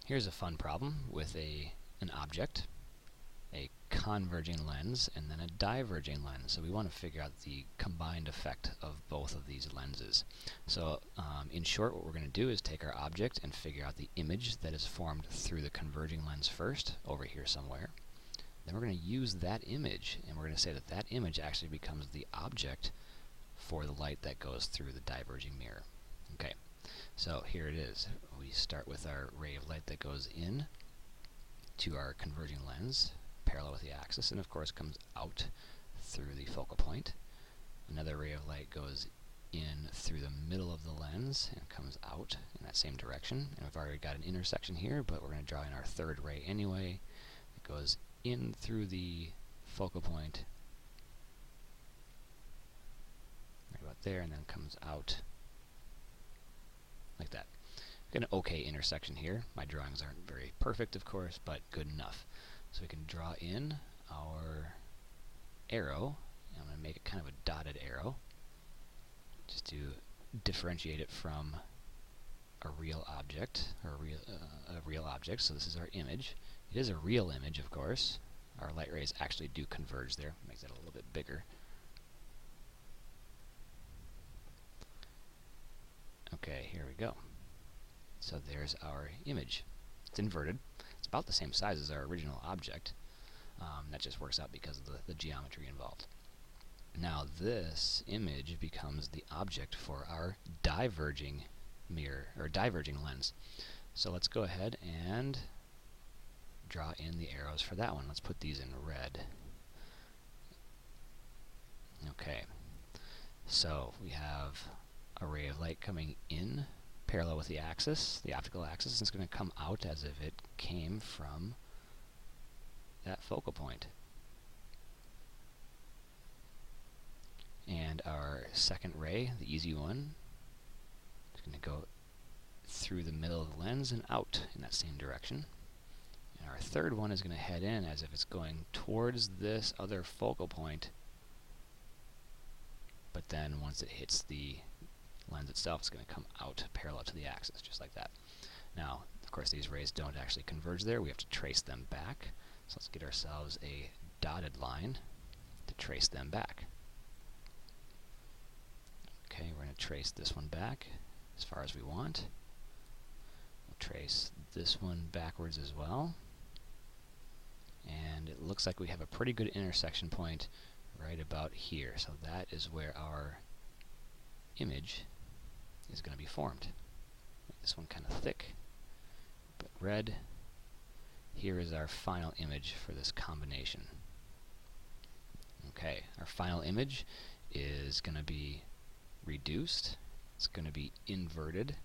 Here's a fun problem with an object, a converging lens, and then a diverging lens. So we want to figure out the combined effect of both of these lenses. So in short, what we're going to do is take our object and figure out the image that is formed through the converging lens first, over here somewhere. Then we're going to use that image, and we're going to say that that image actually becomes the object for the light that goes through the diverging mirror. Okay, so here it is. We start with our ray of light that goes in to our converging lens, parallel with the axis, and of course comes out through the focal point. Another ray of light goes in through the middle of the lens and comes out in that same direction. And we've already got an intersection here, but we're going to draw in our third ray anyway. It goes in through the focal point, right about there, and then comes out like that. Got an okay intersection here. My drawings aren't very perfect, of course, but good enough. So we can draw in our arrow. I'm going to make it kind of a dotted arrow, just to differentiate it from a real object, or a real object. So this is our image. It is a real image, of course. Our light rays actually do converge there. Makes it a little bit bigger. Okay, here we go. So there's our image. It's inverted. It's about the same size as our original object. That just works out because of the geometry involved. Now this image becomes the object for our diverging mirror, or diverging lens. So let's go ahead and draw in the arrows for that one. Let's put these in red. Okay, so we have a ray of light coming in parallel with the axis, the optical axis, and it's going to come out as if it came from that focal point. And our second ray, the easy one, is going to go through the middle of the lens and out in that same direction. And our third one is going to head in as if it's going towards this other focal point, but then once it hits the lens itself, it's going to come out parallel to the axis, just like that. Now, of course, these rays don't actually converge there. We have to trace them back. So let's get ourselves a dotted line to trace them back. Okay, we're going to trace this one back as far as we want. We'll trace this one backwards as well. And it looks like we have a pretty good intersection point right about here. So that is where our image is going to be formed. Make this one kind of thick, but red. Here is our final image for this combination. Okay, our final image is going to be reduced, it's going to be inverted,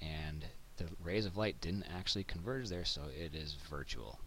and the rays of light didn't actually converge there, so it is virtual.